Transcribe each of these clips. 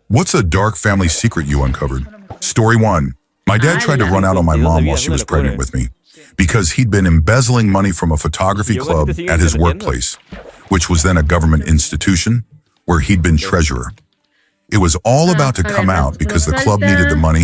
What's a dark family secret you uncovered? Story 1. My dad tried to run out on my mom while she was pregnant with me because he'd been embezzling money from a photography club at his workplace, which was then a government institution where he'd been treasurer. It was all about to come out because the club needed the money,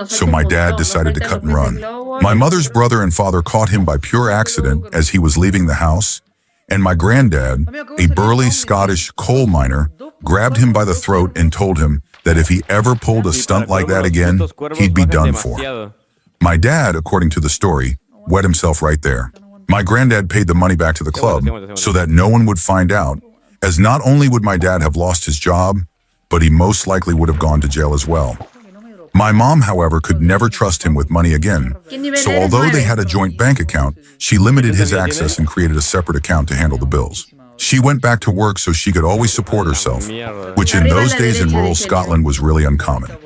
so my dad decided to cut and run. My mother's brother and father caught him by pure accident as he was leaving the house, and my granddad, a burly Scottish coal miner, grabbed him by the throat and told him that if he ever pulled a stunt like that again, he'd be done for. My dad, according to the story, wet himself right there. My granddad paid the money back to the club so that no one would find out, as not only would my dad have lost his job, but he most likely would have gone to jail as well. My mom, however, could never trust him with money again, so although they had a joint bank account, she limited his access and created a separate account to handle the bills. She went back to work so she could always support herself, which in those days in rural Scotland was really uncommon.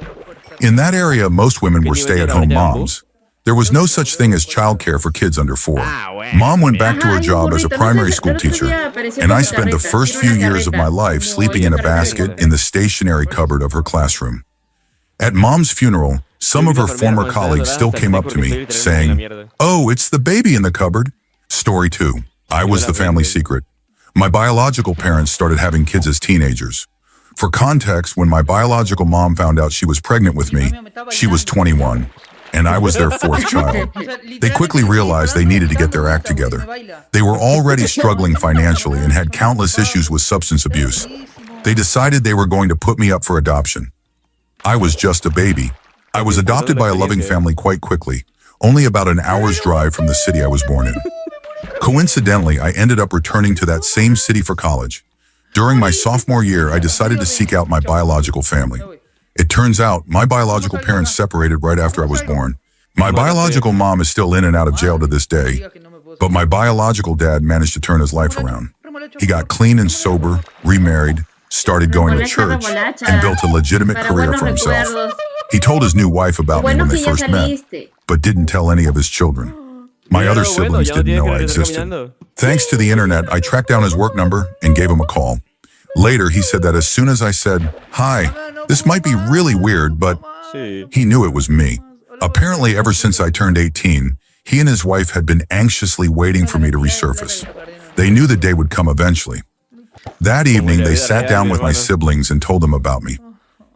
In that area, most women were stay-at-home moms. There was no such thing as childcare for kids under 4. Mom went back to her job as a primary school teacher, and I spent the first few years of my life sleeping in a basket in the stationery cupboard of her classroom. At Mom's funeral, some of her former colleagues still came up to me, saying, "Oh, it's the baby in the cupboard." Story 2. I was the family secret. My biological parents started having kids as teenagers. For context, when my biological mom found out she was pregnant with me, she was 21, and I was their 4th child. They quickly realized they needed to get their act together. They were already struggling financially and had countless issues with substance abuse. They decided they were going to put me up for adoption. I was just a baby. I was adopted by a loving family quite quickly, only about an hour's drive from the city I was born in. Coincidentally, I ended up returning to that same city for college. During my sophomore year, I decided to seek out my biological family. It turns out my biological parents separated right after I was born. My biological mom is still in and out of jail to this day, but my biological dad managed to turn his life around. He got clean and sober, remarried, started going to church, and built a legitimate career for himself. He told his new wife about me when they first met, but didn't tell any of his children. My other siblings didn't know I existed. Thanks to the internet, I tracked down his work number and gave him a call. Later, he said that as soon as I said, "Hi, this might be really weird," but he knew it was me. Apparently, ever since I turned 18, he and his wife had been anxiously waiting for me to resurface. They knew the day would come eventually. That evening, they sat down with my siblings and told them about me.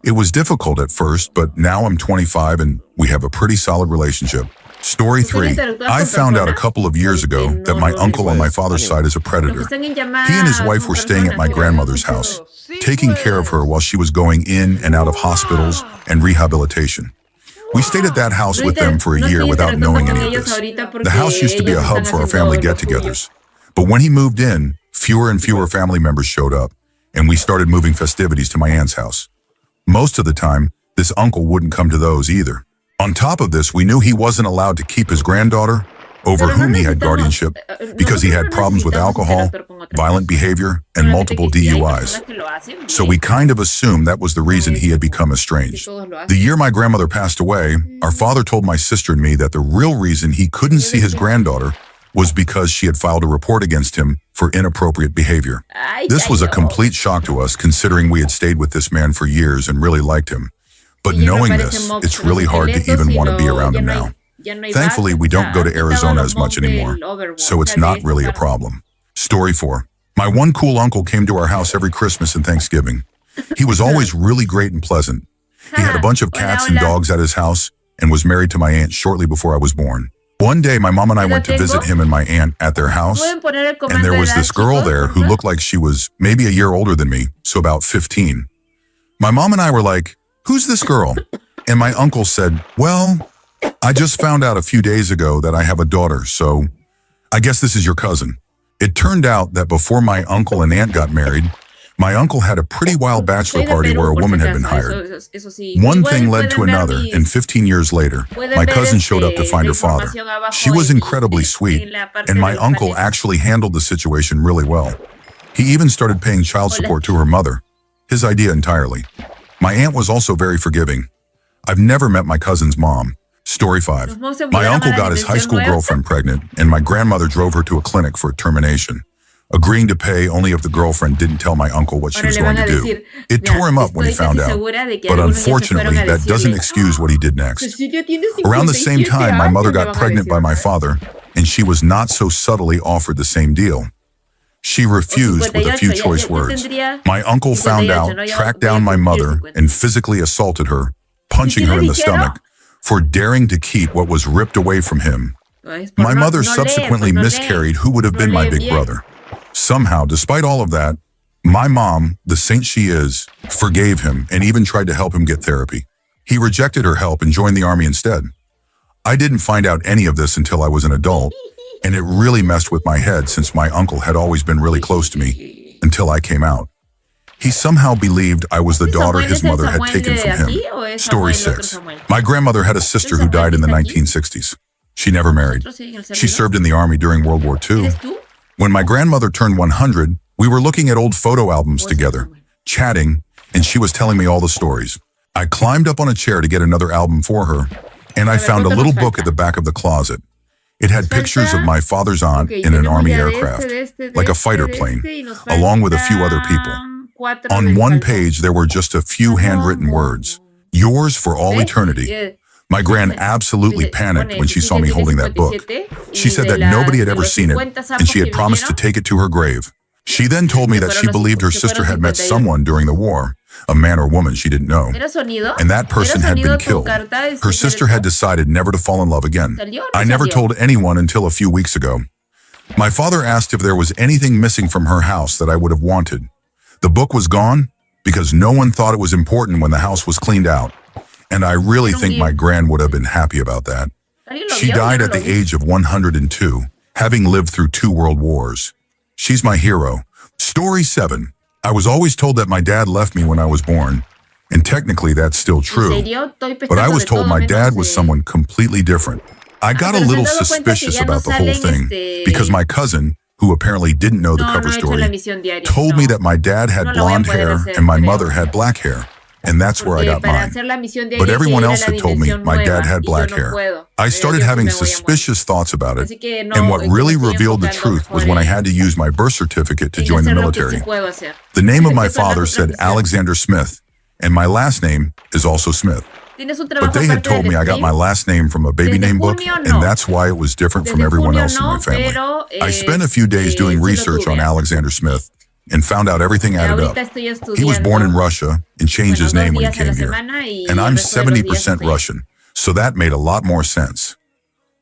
It was difficult at first, but now I'm 25 and we have a pretty solid relationship. Story 3. I found out a couple of years ago that my uncle on my father's side is a predator. He and his wife were staying at my grandmother's house, taking care of her while she was going in and out of hospitals and rehabilitation. We stayed at that house with them for a year without knowing any of this. The house used to be a hub for our family get-togethers. But when he moved in, fewer and fewer family members showed up, and we started moving festivities to my aunt's house. Most of the time, this uncle wouldn't come to those either. On top of this, we knew he wasn't allowed to keep his granddaughter, over whom he had guardianship, because he had problems with alcohol, violent behavior, and multiple DUIs. So we kind of assumed that was the reason he had become estranged. The year my grandmother passed away, our father told my sister and me that the real reason he couldn't see his granddaughter was because she had filed a report against him for inappropriate behavior. This was a complete shock to us, considering we had stayed with this man for years and really liked him. But knowing this, it's really hard to even want to be around him now. Thankfully, we don't go to Arizona as much anymore, so it's not really a problem. Story 4. My one cool uncle came to our house every Christmas and Thanksgiving. He was always really great and pleasant. He had a bunch of cats and dogs at his house and was married to my aunt shortly before I was born. One day, my mom and I went to visit him and my aunt at their house, and there was this girl there who looked like she was maybe a year older than me, so about 15. My mom and I were like, "Who's this girl?" And my uncle said, "Well, I just found out a few days ago that I have a daughter, so I guess this is your cousin." It turned out that before my uncle and aunt got married, my uncle had a pretty wild bachelor party where a woman had been hired. One thing led to another, and 15 years later, my cousin showed up to find her father. She was incredibly sweet, and my uncle actually handled the situation really well. He even started paying child support to her mother, his idea entirely. My aunt was also very forgiving. I've never met my cousin's mom. Story 5. My uncle got his high school girlfriend pregnant, and my grandmother drove her to a clinic for a termination. agreeing to pay only if the girlfriend didn't tell my uncle what she was going to do. It tore him up when he found out, but unfortunately, that doesn't excuse what he did next. Around the same time, my mother got pregnant by my father, and she was not so subtly offered the same deal. She refused with a few choice words. My uncle found out, tracked down my mother, and physically assaulted her, punching her in the stomach, for daring to keep what was ripped away from him. My mother subsequently miscarried who would have been my big brother. Somehow, despite all of that, my mom, the saint she is, forgave him and even tried to help him get therapy. He rejected her help and joined the army instead. I didn't find out any of this until I was an adult, and it really messed with my head since my uncle had always been really close to me until I came out. He somehow believed I was the daughter his mother had taken from him. Story 6. My grandmother had a sister who died in the 1960s. She never married. She served in the army during World War II. When my grandmother turned 100, we were looking at old photo albums together, chatting, and she was telling me all the stories. I climbed up on a chair to get another album for her, and I found a little book at the back of the closet. It had pictures of my father's aunt in an army aircraft, like a fighter plane, along with a few other people. On one page, there were just a few handwritten words, "Yours for all eternity." My gran absolutely panicked when she saw me holding that book. She said that nobody had ever seen it, and she had promised to take it to her grave. She then told me that she believed her sister had met someone during the war, a man or woman she didn't know, and that person had been killed. Her sister had decided never to fall in love again. I never told anyone until a few weeks ago. My father asked if there was anything missing from her house that I would have wanted. The book was gone because no one thought it was important when the house was cleaned out. And I really think my gran would have been happy about that. She died at the age of 102, having lived through 2 world wars. She's my hero. Story 7. I was always told that my dad left me when I was born, and technically that's still true. But I was told my dad was someone completely different. I got a little suspicious about the whole thing because my cousin, who apparently didn't know the cover story, told me that my dad had blonde hair and my mother had black hair. And that's where I got mine. But everyone else had told me my dad had black hair. I started having suspicious thoughts about it, and what really revealed the truth was when I had to use my birth certificate to join the military. The name of my father said Alexander Smith, and my last name is also Smith. But they had told me I got my last name from a baby name book, and that's why it was different from everyone else in my family. I spent a few days doing research on Alexander Smith, and found out everything added up. He was born in Russia and changed his name when he came here. And I'm 70% Russian, so that made a lot more sense.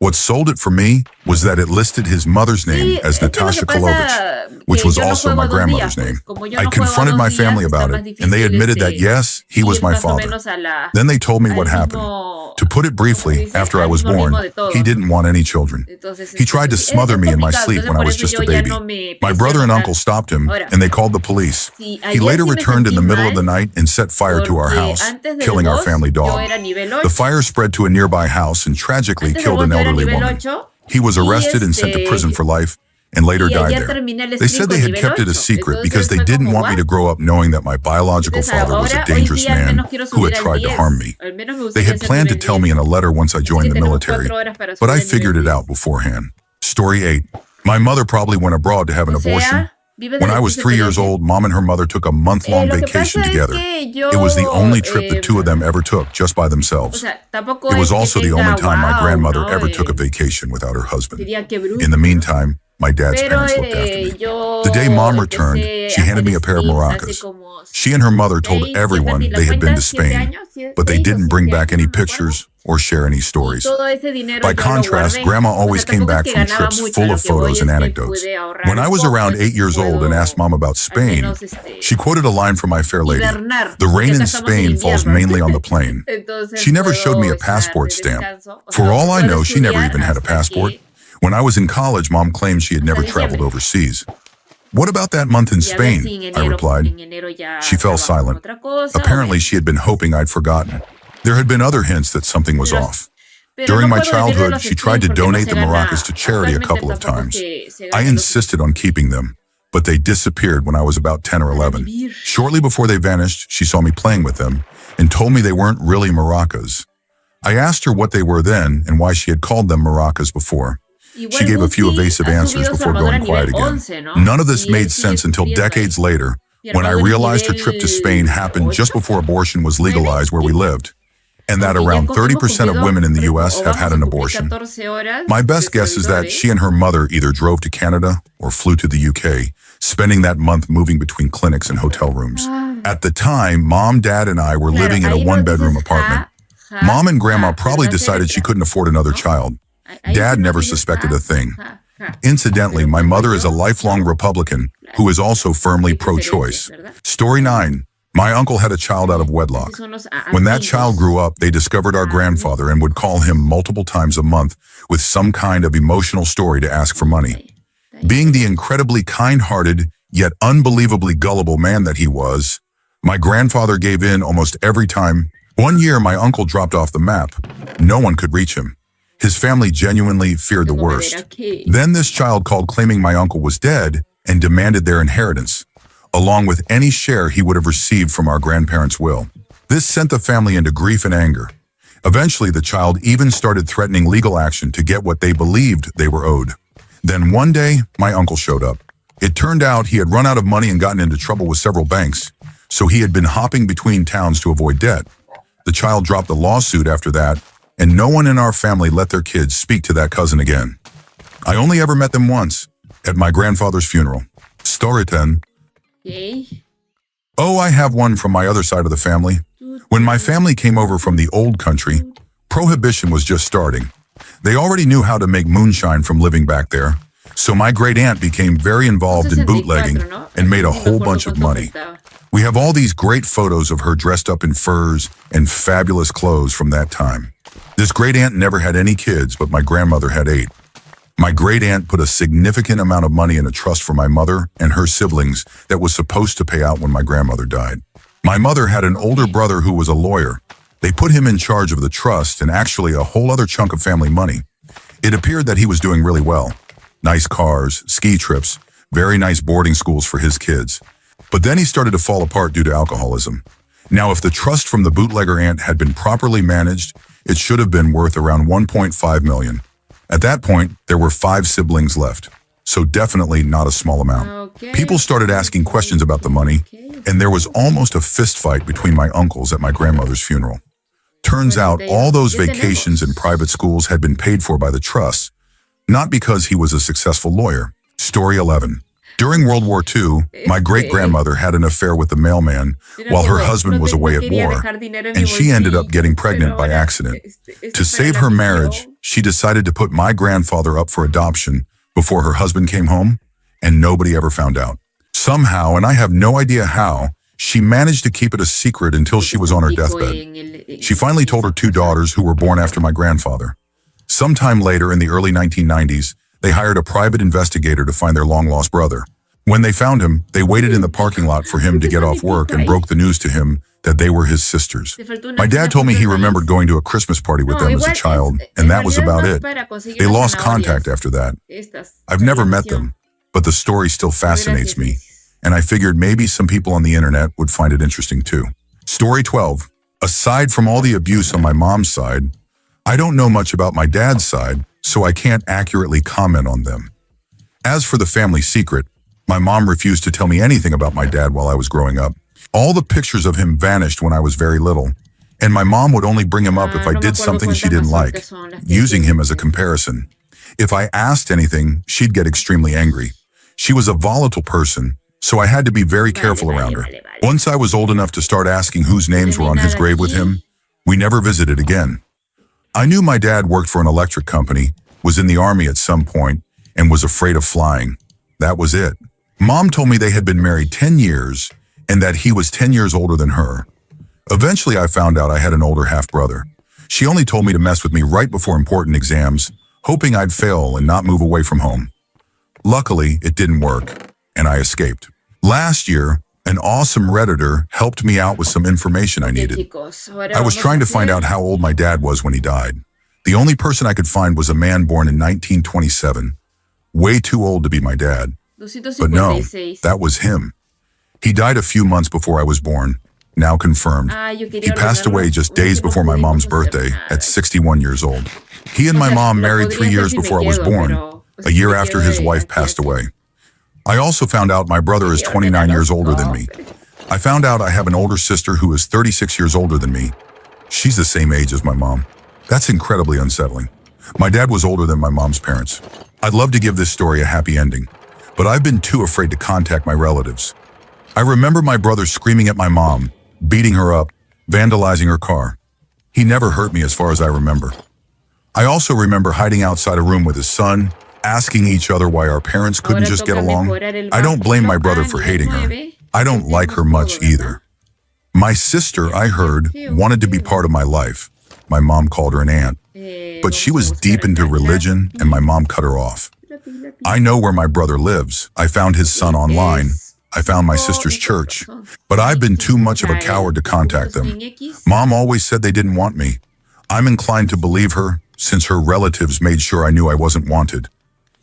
What sold it for me was that it listed his mother's name as Natasha Kolovich, which was also my grandmother's name. I confronted my family about it, and they admitted that yes, he was my father. Then they told me what happened. To put it briefly, after I was born, he didn't want any children. He tried to smother me in my sleep when I was just a baby. My brother and uncle stopped him, and they called the police. He later returned in the middle of the night and set fire to our house, killing our family dog. The fire spread to a nearby house and tragically killed an elderly woman. He was arrested and sent to prison for life, and later died there. They said they had kept it a secret because they didn't want me to grow up knowing that my biological father was a dangerous man who had tried to harm me. They had planned to tell me in a letter once I joined the military, but I figured it out beforehand. Story 8. My mother probably went abroad to have an abortion. When I was 3 years old, Mom and her mother took a month-long vacation together. It was the only trip the two of them ever took just by themselves. It was also the only time my grandmother ever took a vacation without her husband. In the meantime, my dad's parents looked after me. The day Mom returned, she handed me a pair of maracas. She and her mother told everyone they had been to Spain, but they didn't bring back any pictures or share any stories. By contrast, Grandma always came back from trips full of photos and anecdotes. When I was around 8 years old and asked Mom about Spain, she quoted a line from My Fair Lady. The rain in Spain falls mainly on the plain. She never showed me a passport stamp. For all I know, she never even had a passport. When I was in college, Mom claimed she had never traveled overseas. What about that month in Spain? I replied. She fell silent. Apparently, she had been hoping I'd forgotten. There had been other hints that something was off. During my childhood, she tried to donate the maracas to charity a couple of times. I insisted on keeping them, but they disappeared when I was about 10 or 11. Shortly before they vanished, she saw me playing with them and told me they weren't really maracas. I asked her what they were then and why she had called them maracas before. She gave a few evasive answers before going quiet again. None of this made sense until decades later, when I realized her trip to Spain happened just before abortion was legalized where we lived, and that around 30% of women in the US have had an abortion. My best guess is that she and her mother either drove to Canada or flew to the UK, spending that month moving between clinics and hotel rooms. At the time, Mom, Dad, and I were living in a one-bedroom apartment. Mom and Grandma probably decided she couldn't afford another child. Dad never suspected a thing. Incidentally, my mother is a lifelong Republican who is also firmly pro-choice. Story 9. My uncle had a child out of wedlock. When that child grew up, they discovered our grandfather and would call him multiple times a month with some kind of emotional story to ask for money. Being the incredibly kind-hearted, yet unbelievably gullible man that he was, my grandfather gave in almost every time. One year, my uncle dropped off the map. No one could reach him. His family genuinely feared the worst. Then this child called claiming my uncle was dead and demanded their inheritance, along with any share he would have received from our grandparents' will. This sent the family into grief and anger. Eventually, the child even started threatening legal action to get what they believed they were owed. Then one day, my uncle showed up. It turned out he had run out of money and gotten into trouble with several banks, so he had been hopping between towns to avoid debt. The child dropped a lawsuit after that, and no one in our family let their kids speak to that cousin again. I only ever met them once, at my grandfather's funeral. Story 10. Oh, I have one from my other side of the family. When my family came over from the old country, prohibition was just starting. They already knew how to make moonshine from living back there, so my great-aunt became very involved in bootlegging and made a whole bunch of money. We have all these great photos of her dressed up in furs and fabulous clothes from that time. This great-aunt never had any kids, but my grandmother had 8. My great-aunt put a significant amount of money in a trust for my mother and her siblings that was supposed to pay out when my grandmother died. My mother had an older brother who was a lawyer. They put him in charge of the trust and actually a whole other chunk of family money. It appeared that he was doing really well. Nice cars, ski trips, very nice boarding schools for his kids. But then he started to fall apart due to alcoholism. Now, if the trust from the bootlegger aunt had been properly managed, it should have been worth around $1.5 million. At that point, there were 5 siblings left, so definitely not a small amount. People started asking questions about the money, and there was almost a fist fight between my uncles at my grandmother's funeral. Turns out all those vacations and private schools had been paid for by the trust, not because he was a successful lawyer. Story 11. During World War II, my great-grandmother had an affair with the mailman while her husband was away at war, and she ended up getting pregnant by accident. To save her marriage, she decided to put my grandfather up for adoption before her husband came home, and nobody ever found out. Somehow, and I have no idea how, she managed to keep it a secret until she was on her deathbed. She finally told her 2 daughters who were born after my grandfather. Sometime later in the early 1990s, they hired a private investigator to find their long-lost brother. When they found him, they waited in the parking lot for him to get off work and broke the news to him that they were his sisters. My dad told me he remembered going to a Christmas party with them as a child, and that was about it. They lost contact after that. I've never met them, but the story still fascinates me, and I figured maybe some people on the internet would find it interesting too. Story 12. Aside from all the abuse on my mom's side, I don't know much about my dad's side, so I can't accurately comment on them. As for the family secret, my mom refused to tell me anything about my dad while I was growing up. All the pictures of him vanished when I was very little, and my mom would only bring him up if I did something she didn't like, using him as a comparison. If I asked anything, she'd get extremely angry. She was a volatile person, so I had to be very careful around her. Once I was old enough to start asking whose names were on his grave with him, we never visited again. I knew my dad worked for an electric company, was in the army at some point, and was afraid of flying. That was it. Mom told me they had been married 10 years and that he was 10 years older than her. Eventually, I found out I had an older half-brother. She only told me to mess with me right before important exams, hoping I'd fail and not move away from home. Luckily, it didn't work, and I escaped. Last year, an awesome Redditor helped me out with some information I needed. I was trying to find out how old my dad was when he died. The only person I could find was a man born in 1927. Way too old to be my dad. But no, that was him. He died a few months before I was born, now confirmed. He passed away just days before my mom's birthday at 61 years old. He and O my sea, mom lo married podría 3 hacer years si me before I was quedo, born, pero a si year me after quedo his de wife aquí passed así. away. I also found out my brother Me is quiero ordenar 29 los years older than me. cofres. I found out I have an older sister who is 36 years older than me. She's the same age as my mom. That's incredibly unsettling. My dad was older than my mom's parents. I'd love to give this story a happy ending, but I've been too afraid to contact my relatives. I remember my brother screaming at my mom, beating her up, vandalizing her car. He never hurt me as far as I remember. I also remember hiding outside a room with his son, asking each other why our parents couldn't Ahora just get toca along. mejorar el I don't blame my básico brother a for nivel hating her. 9. I don't like her Entendemos much todo, ¿verdad? either. My sister, I heard, wanted to be part of my life. My mom called her an aunt. But she Vamos a was deep buscar into acá religion and my mom cut her off. I know where my brother lives. I found his son online. I found my sister's church. But I've been too much of a coward to contact them. Mom always said they didn't want me. I'm inclined to believe her, since her relatives made sure I knew I wasn't wanted.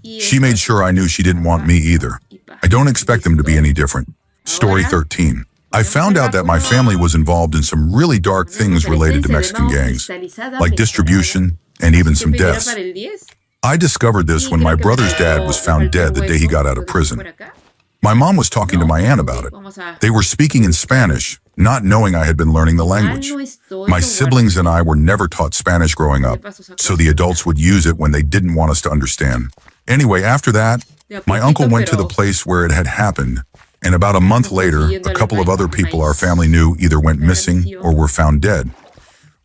She made sure I knew she didn't want me either. I don't expect them to be any different. Story 13. I found out that my family was involved in some really dark things related to Mexican gangs, like distribution and even some deaths. I discovered this when my brother's dad was found dead the day he got out of prison. My mom was talking to my aunt about it. They were speaking in Spanish, not knowing I had been learning the language. My siblings and I were never taught Spanish growing up, so the adults would use it when they didn't want us to understand. Anyway, after that, my uncle went to the place where it had happened, and about a month later, a couple of other people our family knew either went missing or were found dead.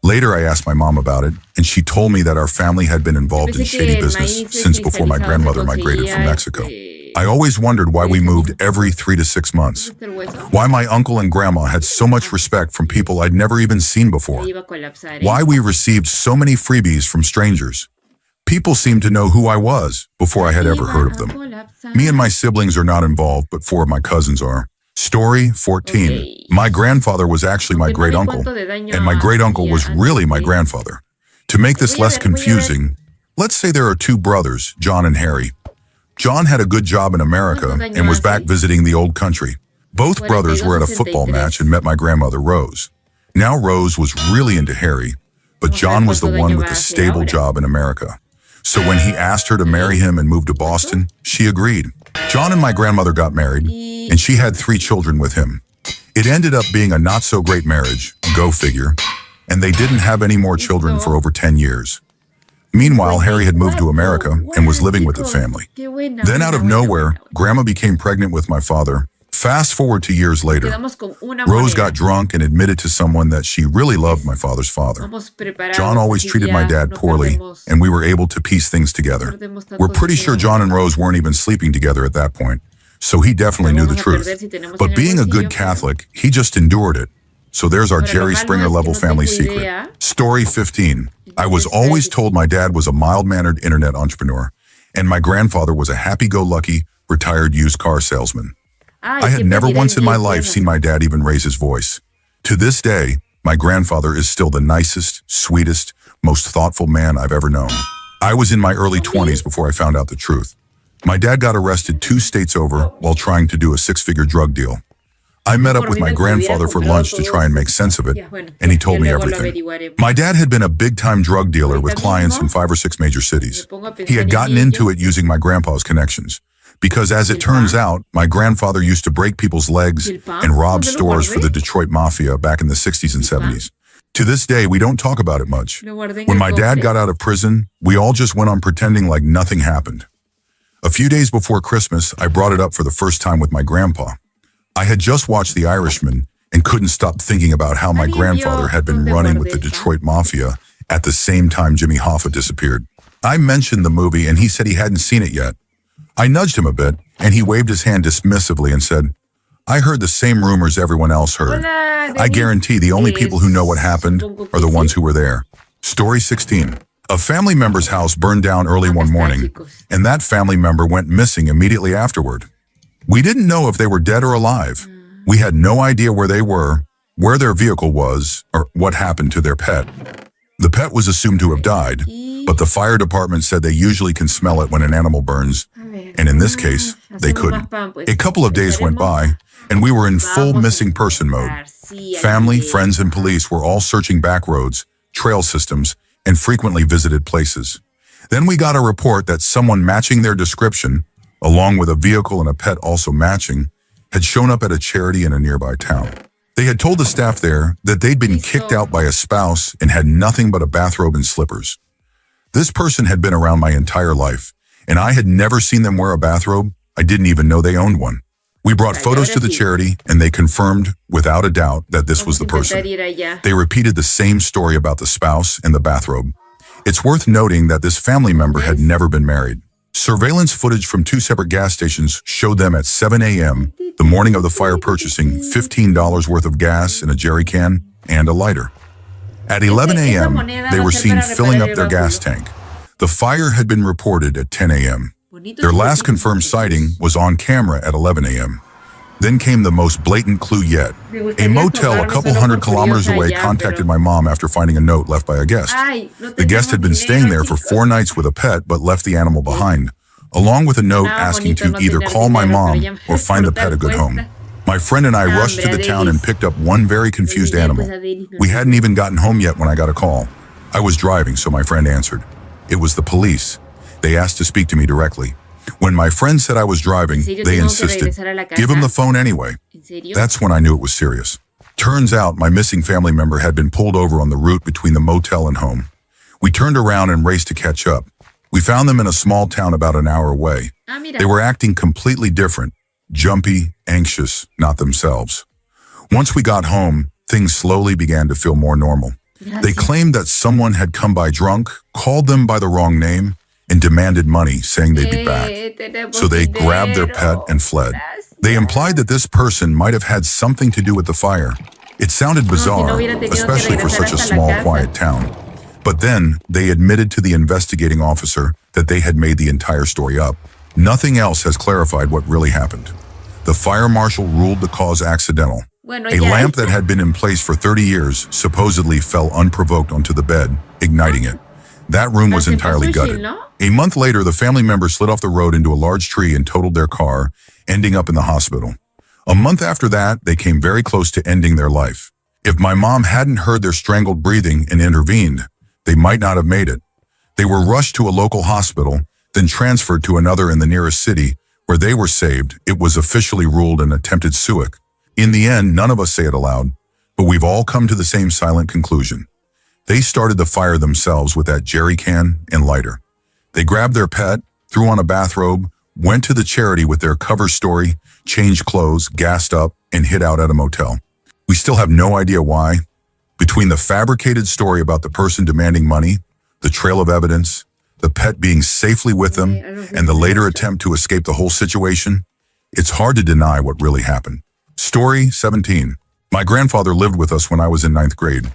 Later, I asked my mom about it, and she told me that our family had been involved in shady business since before my grandmother migrated from Mexico. I always wondered why we moved every 3 to 6 months. Why my uncle and grandma had so much respect from people I'd never even seen before. Why we received so many freebies from strangers. People seemed to know who I was before I had ever heard of them. Me and my siblings are not involved, but 4 of my cousins are. Story 14. My grandfather was actually my great uncle, and my great uncle was really my grandfather. To make this less confusing, let's say there are 2 brothers, John and Harry. John had a good job in America and was back visiting the old country. Both brothers were at a football match and met my grandmother, Rose. Now Rose was really into Harry, but John was the one with the stable job in America. So when he asked her to marry him and move to Boston, she agreed. John and my grandmother got married, and she had 3 children with him. It ended up being a not-so-great marriage, go figure, and they didn't have any more children for over 10 years. Meanwhile, Harry had moved to America and was living with the family. Then out of nowhere, Grandma became pregnant with my father. Fast forward to years later, Rose got drunk and admitted to someone that she really loved my father's father. John always treated my dad poorly, and we were able to piece things together. We're pretty sure John and Rose weren't even sleeping together at that point, so he definitely knew the truth. But being a good Catholic, he just endured it. So there's our Jerry Springer level family secret. Story 15. I was always told my dad was a mild-mannered internet entrepreneur, and my grandfather was a happy-go-lucky, retired used car salesman. I had never once in my life seen my dad even raise his voice. To this day, my grandfather is still the nicest, sweetest, most thoughtful man I've ever known. I was in my early 20s before I found out the truth. My dad got arrested 2 states over while trying to do a 6-figure drug deal. I met up with my grandfather for lunch to try and make sense of it, and he told me everything. My dad had been a big-time drug dealer with clients in 5 or 6 major cities. He had gotten into it using my grandpa's connections. Because as it turns out, my grandfather used to break people's legs and rob stores for the Detroit Mafia back in the 60s and 70s. To this day, we don't talk about it much. When my dad got out of prison, we all just went on pretending like nothing happened. A few days before Christmas, I brought it up for the first time with my grandpa. I had just watched The Irishman and couldn't stop thinking about how my grandfather had been running with the Detroit Mafia at the same time Jimmy Hoffa disappeared. I mentioned the movie and he said he hadn't seen it yet. I nudged him a bit, and he waved his hand dismissively and said, I heard the same rumors everyone else heard. I guarantee the only people who know what happened are the ones who were there. Story 16. A family member's house burned down early one morning, and that family member went missing immediately afterward. We didn't know if they were dead or alive. We had no idea where they were, where their vehicle was, or what happened to their pet. The pet was assumed to have died, but the fire department said they usually can smell it when an animal burns, and in this case, they couldn't. A couple of days went by, and we were in full missing person mode. Family, friends, and police were all searching back roads, trail systems, and frequently visited places. Then we got a report that someone matching their description, along with a vehicle and a pet also matching, had shown up at a charity in a nearby town. They had told the staff there that they'd been kicked out by a spouse and had nothing but a bathrobe and slippers. This person had been around my entire life, and I had never seen them wear a bathrobe. I didn't even know they owned one. We brought photos to the charity, and they confirmed, without a doubt, that this was the person. They repeated the same story about the spouse and the bathrobe. It's worth noting that this family member had never been married. Surveillance footage from 2 separate gas stations showed them at 7 a.m., the morning of the fire, purchasing $15 worth of gas in a jerry can and a lighter. At 11 a.m., they were seen filling up their gas tank. The fire had been reported at 10 a.m. Their last confirmed sighting was on camera at 11 a.m. Then came the most blatant clue yet. A motel a couple hundred kilometers away contacted my mom after finding a note left by a guest. The guest had been staying there for 4 nights with a pet but left the animal behind, along with a note asking to either call my mom or find the pet a good home. My friend and I rushed to the town and picked up one very confused animal. We hadn't even gotten home yet when I got a call. I was driving, so my friend answered. It was the police. They asked to speak to me directly. When my friend said I was driving, they insisted, give him the phone anyway. That's when I knew it was serious. Turns out my missing family member had been pulled over on the route between the motel and home. We turned around and raced to catch up. We found them in a small town about an hour away. They were acting completely different, jumpy, anxious, not themselves. Once we got home, things slowly began to feel more normal. They claimed that someone had come by drunk, called them by the wrong name, and demanded money, saying they'd be back. So they grabbed their pet and fled. They implied that this person might have had something to do with the fire. It sounded bizarre, especially for such a small, quiet town. But then they admitted to the investigating officer that they had made the entire story up. Nothing else has clarified what really happened. The fire marshal ruled the cause accidental. A lamp that had been in place for 30 years supposedly fell unprovoked onto the bed, igniting it. That room was entirely gutted. A month later, the family member slid off the road into a large tree and totaled their car, ending up in the hospital. A month after that, they came very close to ending their life. If my mom hadn't heard their strangled breathing and intervened, they might not have made it. They were rushed to a local hospital, then transferred to another in the nearest city, where they were saved. It was officially ruled an attempted suicide. In the end, none of us say it aloud, but we've all come to the same silent conclusion. They started the fire themselves with that jerry can and lighter. They grabbed their pet, threw on a bathrobe, went to the charity with their cover story, changed clothes, gassed up, and hid out at a motel. We still have no idea why. Between the fabricated story about the person demanding money, the trail of evidence, the pet being safely with them, and the later attempt to escape the whole situation, it's hard to deny what really happened. Story 17. My grandfather lived with us when I was in 9th grade.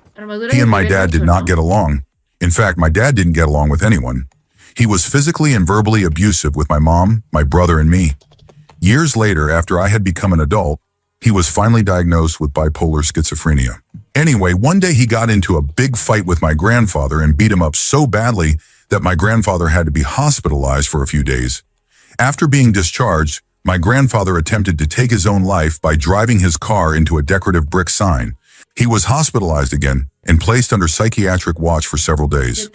He and my dad did not get along. In fact, my dad didn't get along with anyone. He was physically and verbally abusive with my mom, my brother, and me. Years later, after I had become an adult, he was finally diagnosed with bipolar schizophrenia. Anyway, one day he got into a big fight with my grandfather and beat him up so badly that my grandfather had to be hospitalized for a few days. After being discharged, my grandfather attempted to take his own life by driving his car into a decorative brick sign. He was hospitalized again and placed under psychiatric watch for several days.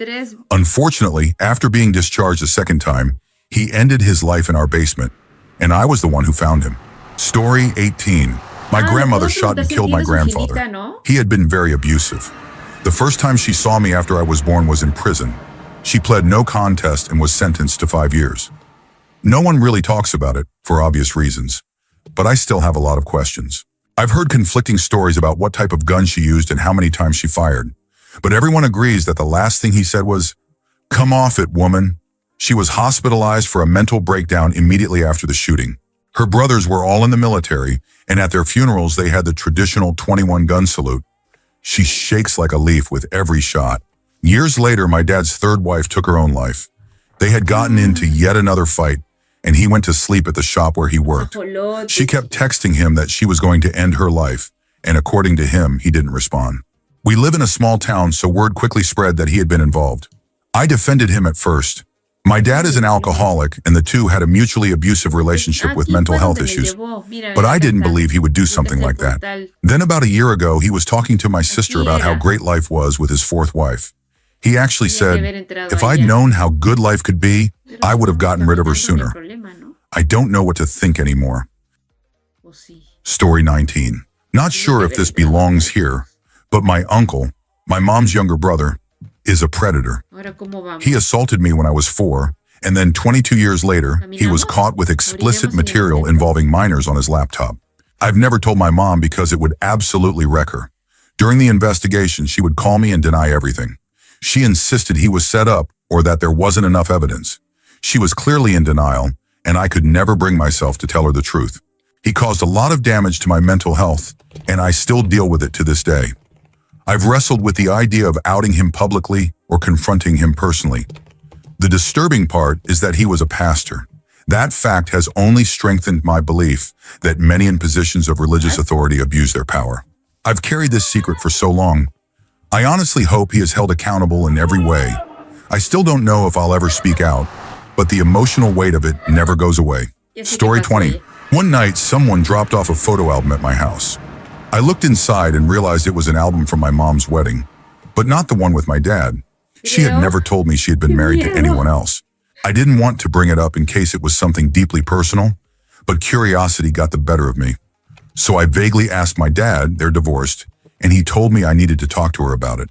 Unfortunately, after being discharged a second time, he ended his life in our basement, and I was the one who found him. Story 18. My grandmother shot and killed my grandfather. He had been very abusive. The first time she saw me after I was born was in prison. She pled no contest and was sentenced to 5 years. No one really talks about it, for obvious reasons, but I still have a lot of questions. I've heard conflicting stories about what type of gun she used and how many times she fired, but everyone agrees that the last thing he said was, "Come off it, woman." She was hospitalized for a mental breakdown immediately after the shooting. Her brothers were all in the military, and at their funerals they had the traditional 21 gun salute. She shakes like a leaf with every shot. Years later, my dad's third wife took her own life. They had gotten into yet another fight, and he went to sleep at the shop where he worked. She kept texting him that she was going to end her life, and according to him, he didn't respond. We live in a small town, so word quickly spread that he had been involved. I defended him at first. My dad is an alcoholic, and the two had a mutually abusive relationship with mental health issues, but I didn't believe he would do something like that. Then about a year ago, he was talking to my sister about how great life was with his fourth wife. He actually said, if I'd known how good life could be, I would have gotten rid of her sooner. I don't know what to think anymore. Story 19. Not sure if this belongs here, but my uncle, my mom's younger brother, is a predator. He assaulted me when I was 4, and then 22 years later, he was caught with explicit material involving minors on his laptop. I've never told my mom because it would absolutely wreck her. During the investigation, she would call me and deny everything. She insisted he was set up or that there wasn't enough evidence. She was clearly in denial, and I could never bring myself to tell her the truth. He caused a lot of damage to my mental health, and I still deal with it to this day. I've wrestled with the idea of outing him publicly or confronting him personally. The disturbing part is that he was a pastor. That fact has only strengthened my belief that many in positions of religious authority abuse their power. I've carried this secret for so long. I honestly hope he is held accountable in every way. I still don't know if I'll ever speak out, but the emotional weight of it never goes away. Story 20. One night, someone dropped off a photo album at my house. I looked inside and realized it was an album from my mom's wedding, but not the one with my dad. She had never told me she had been married to anyone else. I didn't want to bring it up in case it was something deeply personal, but curiosity got the better of me. So I vaguely asked my dad, they're divorced, and he told me I needed to talk to her about it.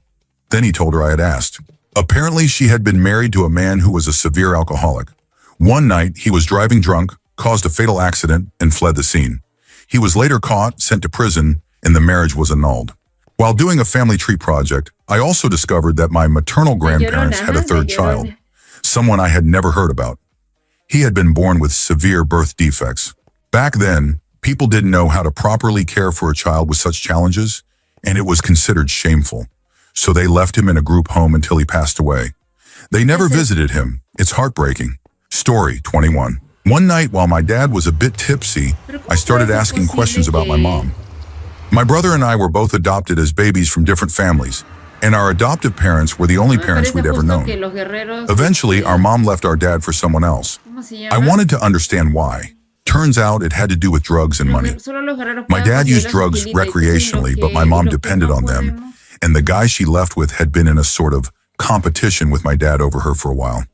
Then he told her I had asked. Apparently, she had been married to a man who was a severe alcoholic. One night, he was driving drunk, caused a fatal accident, and fled the scene. He was later caught, sent to prison, and the marriage was annulled. While doing a family tree project, I also discovered that my maternal grandparents had a third child, someone I had never heard about. He had been born with severe birth defects. Back then, people didn't know how to properly care for a child with such challenges, and it was considered shameful. So they left him in a group home until he passed away. They never visited him. It's heartbreaking. Story 21. One night while my dad was a bit tipsy, I started asking questions about my mom. My brother and I were both adopted as babies from different families, and our adoptive parents were the only parents we'd ever known. Eventually, our mom left our dad for someone else. I wanted to understand why. Turns out it had to do with drugs and money. My dad used drugs recreationally, but my mom depended on them, and the guy she left with had been in a sort of competition with my dad over her for a while.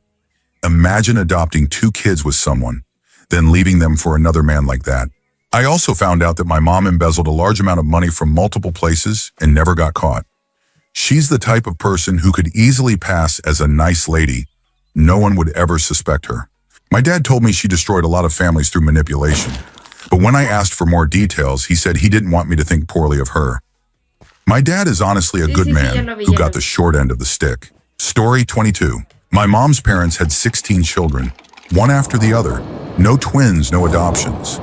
Imagine adopting 2 kids with someone, then leaving them for another man like that. I also found out that my mom embezzled a large amount of money from multiple places and never got caught. She's the type of person who could easily pass as a nice lady. No one would ever suspect her. My dad told me she destroyed a lot of families through manipulation, but when I asked for more details, he said he didn't want me to think poorly of her. My dad is honestly a good man who got the short end of the stick. Story 22. My mom's parents had 16 children, one after the other. No twins, no adoptions.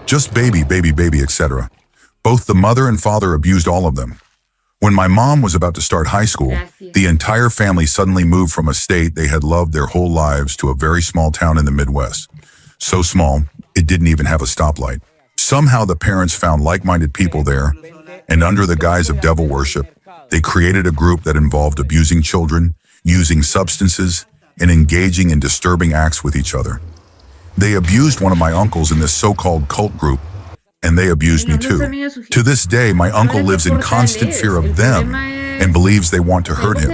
Just baby, etc. Both the mother and father abused all of them. When my mom was about to start high school, the entire family suddenly moved from a state they had loved their whole lives to a very small town in the Midwest. So small, it didn't even have a stoplight. Somehow the parents found like-minded people there, and under the guise of devil worship, they created a group that involved abusing children, using substances, and engaging in disturbing acts with each other. They abused one of my uncles in this so-called cult group, and they abused me too. To this day, my uncle lives in constant fear of them and believes they want to hurt him.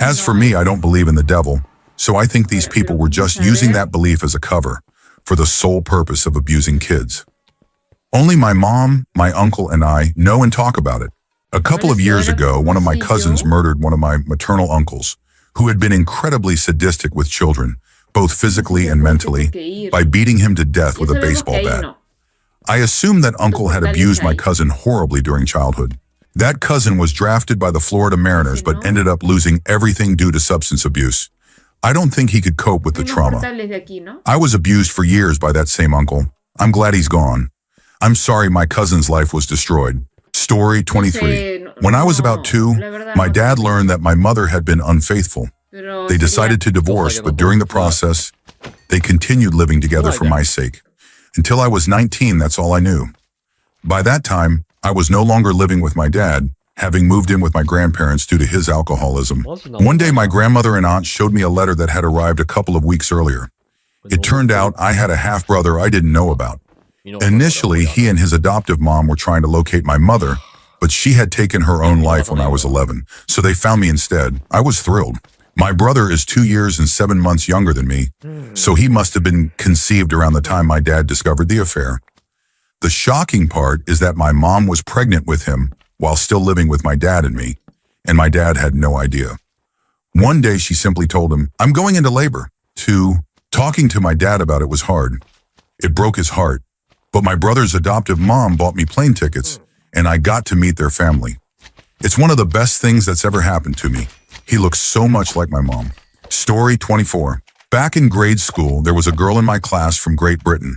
As for me, I don't believe in the devil, so I think these people were just using that belief as a cover for the sole purpose of abusing kids. Only my mom, my uncle, and I know and talk about it. A couple of years ago, one of my cousins murdered one of my maternal uncles, who had been incredibly sadistic with children, both physically and mentally, by beating him to death with a baseball bat. I assumed that uncle had abused my cousin horribly during childhood. That cousin was drafted by the Florida Mariners but ended up losing everything due to substance abuse. I don't think he could cope with the trauma. I was abused for years by that same uncle. I'm glad he's gone. I'm sorry my cousin's life was destroyed. Story 23. When I was about 2, my dad learned that my mother had been unfaithful. They decided to divorce, but during the process, they continued living together for my sake. Until I was 19, that's all I knew. By that time, I was no longer living with my dad, having moved in with my grandparents due to his alcoholism. One day, my grandmother and aunt showed me a letter that had arrived a couple of weeks earlier. It turned out I had a half-brother I didn't know about. Initially, he and his adoptive mom were trying to locate my mother, but she had taken her own life when I was 11, so they found me instead. I was thrilled. My brother is 2 years and 7 months younger than me, so he must have been conceived around the time my dad discovered the affair. The shocking part is that my mom was pregnant with him while still living with my dad and me, and my dad had no idea. One day she simply told him, "I'm going into labor." Talking to my dad about it was hard. It broke his heart. But my brother's adoptive mom bought me plane tickets, and I got to meet their family. It's one of the best things that's ever happened to me. He looks so much like my mom. Story 24. Back in grade school, there was a girl in my class from Great Britain.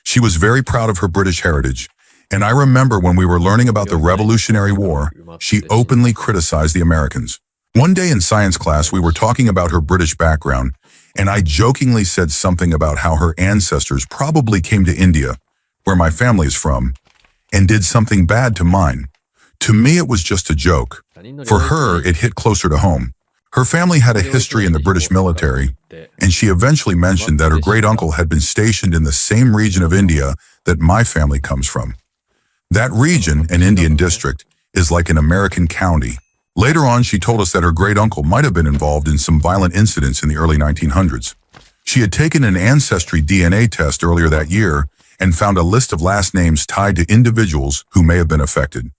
She was very proud of her British heritage, and I remember when we were learning about the Revolutionary War, she openly criticized the Americans. One day in science class, we were talking about her British background, and I jokingly said something about how her ancestors probably came to India, where my family is from, and did something bad to mine. To me, it was just a joke. For her, it hit closer to home. Her family had a history in the British military, and she eventually mentioned that her great-uncle had been stationed in the same region of India that my family comes from. That region, an Indian district, is like an American county. Later on, she told us that her great-uncle might have been involved in some violent incidents in the early 1900s. She had taken an ancestry DNA test earlier that year and found a list of last names tied to individuals who may have been affected.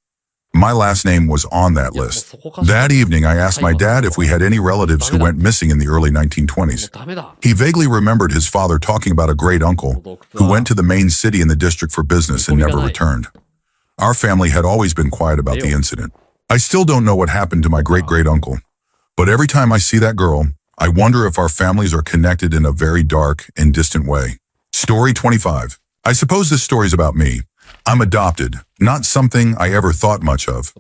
My last name was on that list. That evening, I asked my dad if we had any relatives who went missing in the early 1920s. He vaguely remembered his father talking about a great-uncle who went to the main city in the district for business and never returned. Our family had always been quiet about the incident. I still don't know what happened to my great-great-uncle, but every time I see that girl, I wonder if our families are connected in a very dark and distant way. Story 25. I suppose this story is about me. I'm adopted, not something I ever thought much of.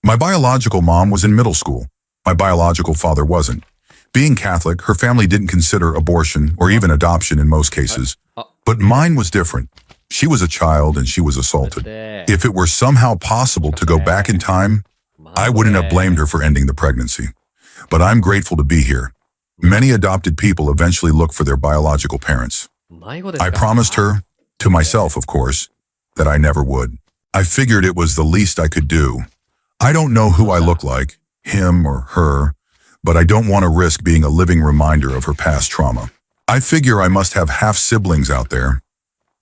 My biological mom was in middle school. My biological father wasn't. Being Catholic, her family didn't consider abortion or even adoption in most cases. But mine was different. She was a child and she was assaulted. If it were somehow possible to go back in time, I wouldn't have blamed her for ending the pregnancy. But I'm grateful to be here. Many adopted people eventually look for their biological parents. I promised her, to myself of course, that I never would. I figured it was the least I could do. I don't know who I look like, him or her, but I don't want to risk being a living reminder of her past trauma. I figure I must have half-siblings out there.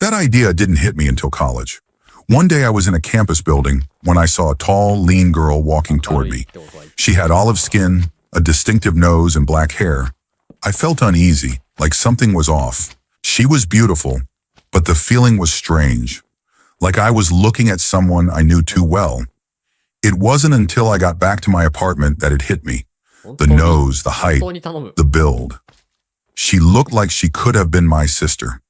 That idea didn't hit me until college. One day I was in a campus building when I saw a tall, lean girl walking toward me. She had olive skin, a distinctive nose, and black hair. I felt uneasy, like something was off. She was beautiful, but the feeling was strange, like I was looking at someone I knew too well. It wasn't until I got back to my apartment that it hit me. The nose, the height, the build. She looked like she could have been my sister.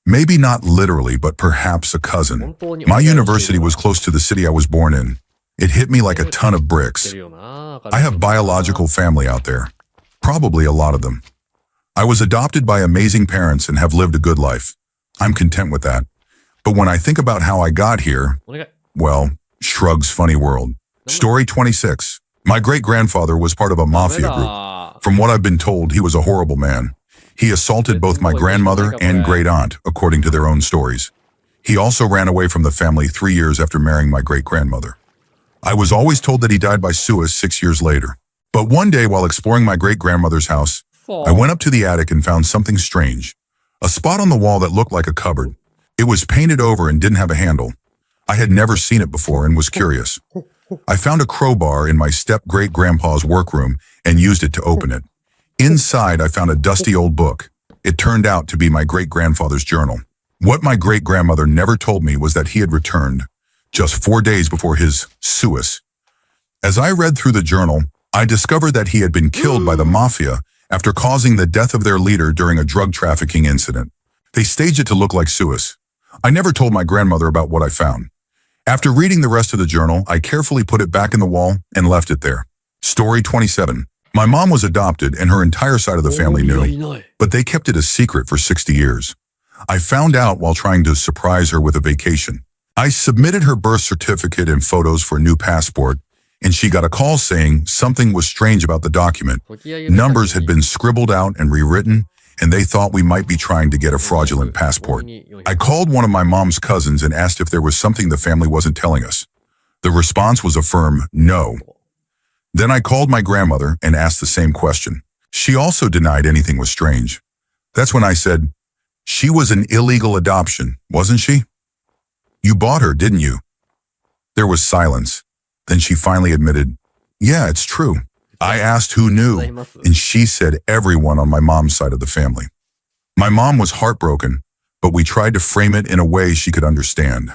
Maybe not literally, but perhaps a cousin. My university was close to the city I was born in. It hit me like a ton of bricks. I have biological family out there. Probably a lot of them. I was adopted by amazing parents and have lived a good life. I'm content with that. But when I think about how I got here, well, shrugs funny world. Story 26. My great-grandfather was part of a mafia group. From what I've been told, he was a horrible man. He assaulted both my grandmother and great-aunt, according to their own stories. He also ran away from the family 3 years after marrying my great-grandmother. I was always told that he died by suicide 6 years later. But one day, while exploring my great-grandmother's house, I went up to the attic and found something strange. A spot on the wall that looked like a cupboard. It was painted over and didn't have a handle. I had never seen it before and was curious. I found a crowbar in my step-great-grandpa's workroom and used it to open it. Inside, I found a dusty old book. It turned out to be my great-grandfather's journal. What my great-grandmother never told me was that he had returned, just 4 days before his suicide. As I read through the journal, I discovered that he had been killed by the mafia after causing the death of their leader during a drug trafficking incident. They staged it to look like suicide. I never told my grandmother about what I found. After reading the rest of the journal, I carefully put it back in the wall and left it there. Story 27. My mom was adopted and her entire side of the family knew, but they kept it a secret for 60 years. I found out while trying to surprise her with a vacation. I submitted her birth certificate and photos for a new passport, and she got a call saying something was strange about the document. Numbers had been scribbled out and rewritten, and they thought we might be trying to get a fraudulent passport. I called one of my mom's cousins and asked if there was something the family wasn't telling us. The response was a firm no. Then I called my grandmother and asked the same question. She also denied anything was strange. That's when I said, "She was an illegal adoption, wasn't she? You bought her, didn't you?" There was silence. Then she finally admitted, "Yeah, it's true." I asked who knew, and she said everyone on my mom's side of the family. My mom was heartbroken, but we tried to frame it in a way she could understand.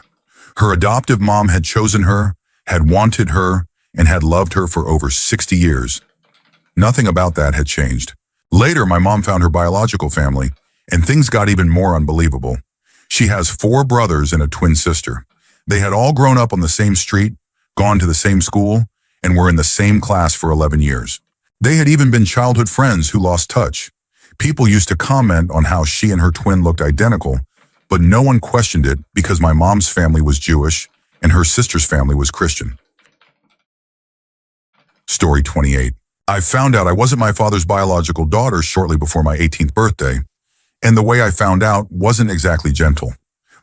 Her adoptive mom had chosen her, had wanted her, and had loved her for over 60 years. Nothing about that had changed. Later, my mom found her biological family, and things got even more unbelievable. She has 4 brothers and a twin sister. They had all grown up on the same street, gone to the same school, and were in the same class for 11 years. They had even been childhood friends who lost touch. People used to comment on how she and her twin looked identical, but no one questioned it because my mom's family was Jewish and her sister's family was Christian. Story 28. I found out I wasn't my father's biological daughter shortly before my 18th birthday, and the way I found out wasn't exactly gentle.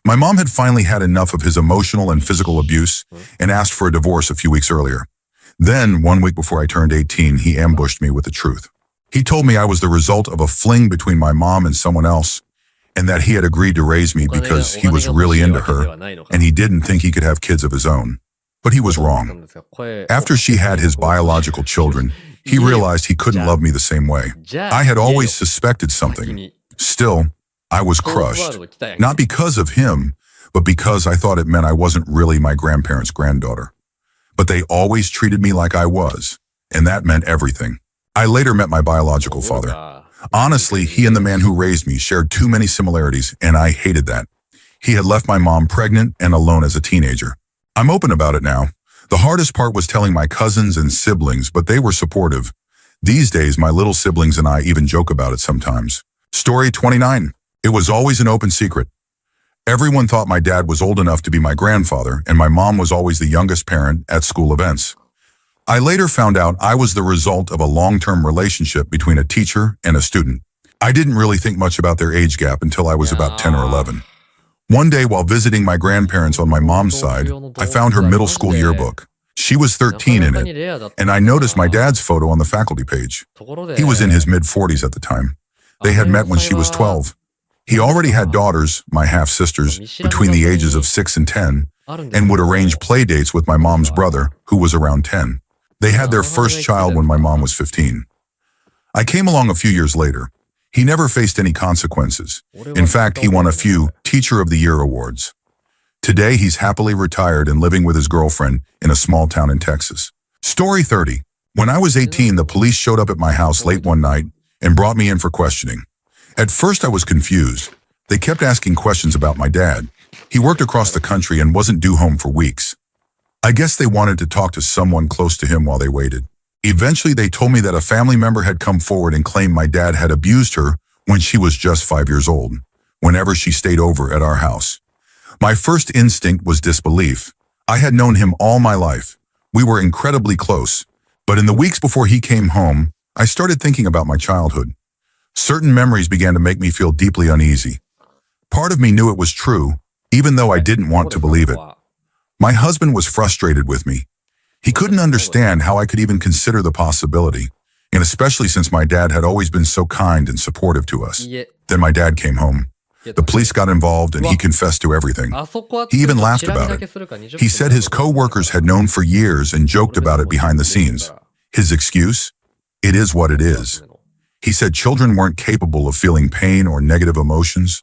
My mom had finally had enough of his emotional and physical abuse and asked for a divorce a few weeks earlier. Then, 1 week before I turned 18, he ambushed me with the truth. He told me I was the result of a fling between my mom and someone else, and that he had agreed to raise me because he was really into her, and he didn't think he could have kids of his own. But he was wrong. After she had his biological children, he realized he couldn't love me the same way. I had always suspected something. Still, I was crushed, not because of him, but because I thought it meant I wasn't really my grandparents' granddaughter. But they always treated me like I was, and that meant everything. I later met my biological father. Honestly, he and the man who raised me shared too many similarities, and I hated that. He had left my mom pregnant and alone as a teenager. I'm open about it now. The hardest part was telling my cousins and siblings, but they were supportive. These days, my little siblings and I even joke about it sometimes. Story 29. It was always an open secret. Everyone thought my dad was old enough to be my grandfather, and my mom was always the youngest parent at school events. I later found out I was the result of a long-term relationship between a teacher and a student. I didn't really think much about their age gap until I was about 10 or 11. One day while visiting my grandparents on my mom's side, I found her middle school yearbook. She was 13 in it, and I noticed my dad's photo on the faculty page. He was in his mid-40s at the time. They had met when she was 12. He already had daughters, my half-sisters, between the ages of 6 and 10, and would arrange play dates with my mom's brother, who was around 10. They had their first child when my mom was 15. I came along a few years later. He never faced any consequences. In fact, he won a few Teacher of the Year awards. Today, he's happily retired and living with his girlfriend in a small town in Texas. Story 30. When I was 18, the police showed up at my house late one night and brought me in for questioning. At first, I was confused. They kept asking questions about my dad. He worked across the country and wasn't due home for weeks. I guess they wanted to talk to someone close to him while they waited. Eventually, they told me that a family member had come forward and claimed my dad had abused her when she was just 5 years old, whenever she stayed over at our house. My first instinct was disbelief. I had known him all my life. We were incredibly close. But in the weeks before he came home, I started thinking about my childhood. Certain memories began to make me feel deeply uneasy. Part of me knew it was true, even though I didn't want to believe it. My husband was frustrated with me. He couldn't understand how I could even consider the possibility, and especially since my dad had always been so kind and supportive to us. Then my dad came home. The police got involved and he confessed to everything. He even laughed about it. He said his co-workers had known for years and joked about it behind the scenes. His excuse? It is what it is. He said children weren't capable of feeling pain or negative emotions.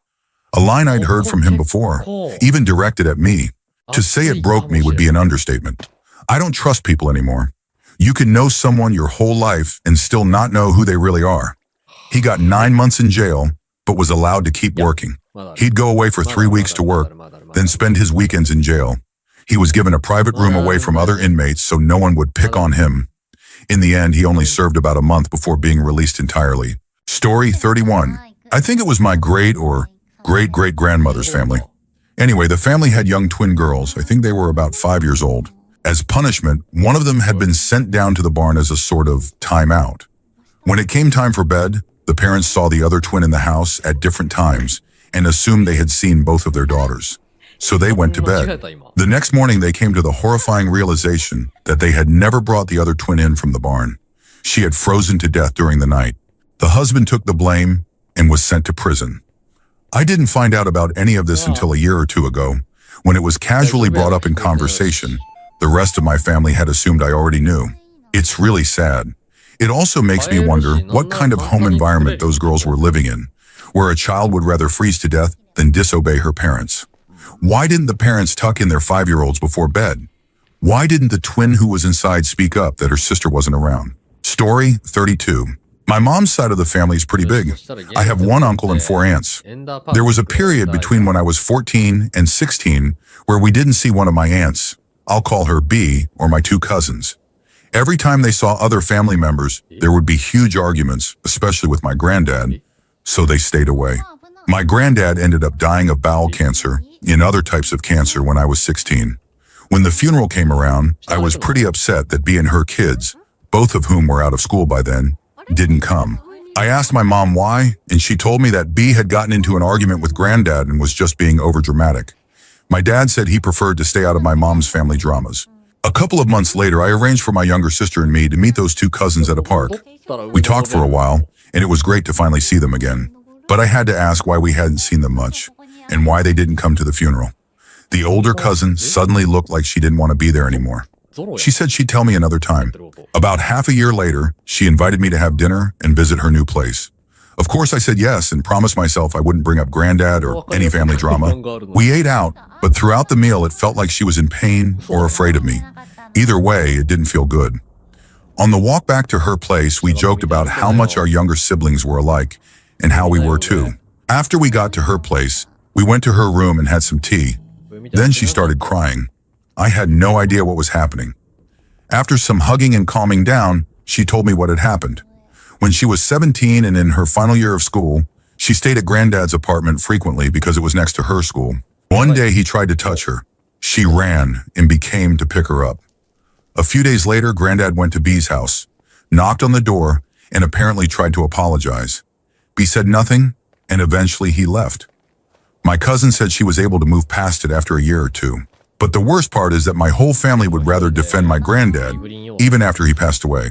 A line I'd heard from him before, even directed at me. To say it broke me would be an understatement. I don't trust people anymore. You can know someone your whole life and still not know who they really are. He got 9 months in jail, but was allowed to keep working. He'd go away for 3 weeks to work, then spend his weekends in jail. He was given a private room away from other inmates so no one would pick on him. In the end, he only served about a month before being released entirely. Story 31. I think it was my great or great-great-grandmother's family. Anyway, the family had young twin girls. I think they were about 5 years old. As punishment, one of them had been sent down to the barn as a sort of timeout. When it came time for bed, the parents saw the other twin in the house at different times and assumed they had seen both of their daughters. So they went to bed. The next morning, they came to the horrifying realization that they had never brought the other twin in from the barn. She had frozen to death during the night. The husband took the blame and was sent to prison. I didn't find out about any of this until a year or two ago, when it was casually brought up in conversation. The rest of my family had assumed I already knew. It's really sad. It also makes me wonder what kind of home environment those girls were living in, where a child would rather freeze to death than disobey her parents. Why didn't the parents tuck in their 5-year-olds before bed? Why didn't the twin who was inside speak up that her sister wasn't around? Story 32. My mom's side of the family is pretty big. I have 1 uncle and 4 aunts. There was a period between when I was 14 and 16 where we didn't see one of my aunts. I'll call her B, or my 2 cousins. Every time they saw other family members, there would be huge arguments, especially with my granddad, so they stayed away. My granddad ended up dying of bowel cancer and other types of cancer when I was 16. When the funeral came around, I was pretty upset that B and her kids, both of whom were out of school by then, didn't come. I asked my mom why, and she told me that B had gotten into an argument with granddad and was just being overdramatic. My dad said he preferred to stay out of my mom's family dramas. A couple of months later, I arranged for my younger sister and me to meet those 2 cousins at a park. We talked for a while, and it was great to finally see them again. But I had to ask why we hadn't seen them much, and why they didn't come to the funeral. The older cousin suddenly looked like she didn't want to be there anymore. She said she'd tell me another time. About half a year later, she invited me to have dinner and visit her new place. Of course, I said yes and promised myself I wouldn't bring up granddad or any family drama. We ate out, but throughout the meal, it felt like she was in pain or afraid of me. Either way, it didn't feel good. On the walk back to her place, we joked about how much our younger siblings were alike and how we were too. After we got to her place, we went to her room and had some tea. Then she started crying. I had no idea what was happening. After some hugging and calming down, she told me what had happened. When she was 17 and in her final year of school, she stayed at granddad's apartment frequently because it was next to her school. One day he tried to touch her. She ran and came to pick her up. A few days later, granddad went to B's house, knocked on the door, and apparently tried to apologize. B said nothing, and eventually he left. My cousin said she was able to move past it after a year or 2. But the worst part is that my whole family would rather defend my granddad, even after he passed away.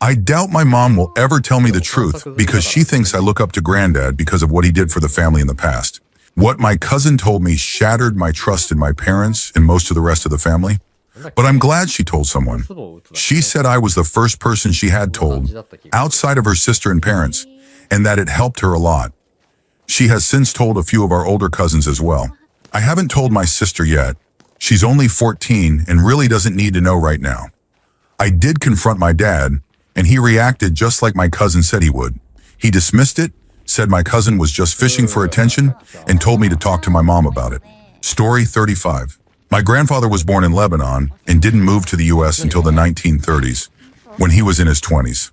I doubt my mom will ever tell me the truth because she thinks I look up to granddad because of what he did for the family in the past. What my cousin told me shattered my trust in my parents and most of the rest of the family. But I'm glad she told someone. She said I was the first person she had told, outside of her sister and parents, and that it helped her a lot. She has since told a few of our older cousins as well. I haven't told my sister yet. She's only 14 and really doesn't need to know right now. I did confront my dad, and he reacted just like my cousin said he would. He dismissed it, said my cousin was just fishing for attention, and told me to talk to my mom about it. Story 35. My grandfather was born in Lebanon and didn't move to the U.S. until the 1930s, when he was in his 20s.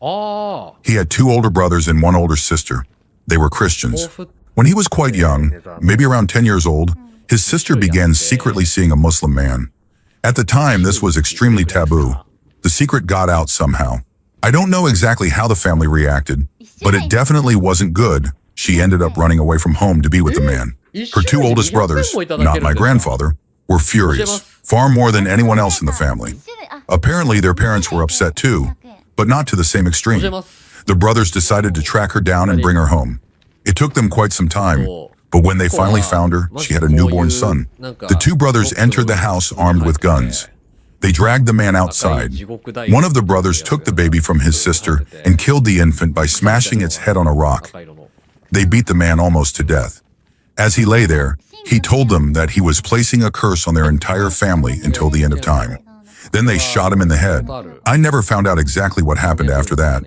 He had 2 older brothers and 1 older sister. They were Christians. When he was quite young, maybe around 10 years old, his sister began secretly seeing a Muslim man. At the time, this was extremely taboo. The secret got out somehow. I don't know exactly how the family reacted, but it definitely wasn't good. She ended up running away from home to be with the man. Her 2 oldest brothers, not my grandfather, were furious, far more than anyone else in the family. Apparently, their parents were upset too, but not to the same extreme. The brothers decided to track her down and bring her home. It took them quite some time, but when they finally found her, she had a newborn son. The 2 brothers entered the house armed with guns. They dragged the man outside. One of the brothers took the baby from his sister and killed the infant by smashing its head on a rock. They beat the man almost to death. As he lay there, he told them that he was placing a curse on their entire family until the end of time. Then they shot him in the head. I never found out exactly what happened after that.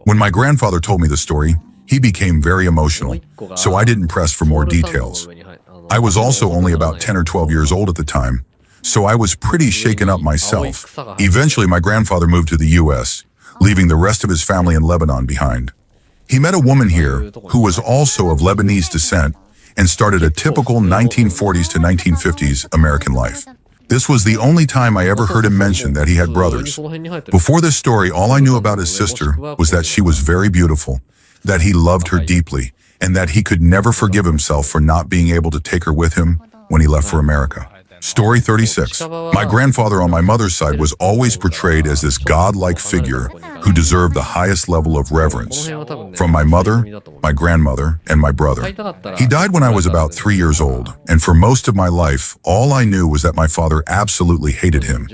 When my grandfather told me the story, he became very emotional, so I didn't press for more details. I was also only about 10 or 12 years old at the time, so I was pretty shaken up myself. Eventually, my grandfather moved to the U.S., leaving the rest of his family in Lebanon behind. He met a woman here who was also of Lebanese descent and started a typical 1940s to 1950s American life. This was the only time I ever heard him mention that he had brothers. Before this story, all I knew about his sister was that she was very beautiful, that he loved her deeply, and that he could never forgive himself for not being able to take her with him when he left for America. Story 36. My grandfather on my mother's side was always portrayed as this godlike figure who deserved the highest level of reverence from my mother, my grandmother, and my brother. He died when I was about 3 years old, and for most of my life, all I knew was that my father absolutely hated him.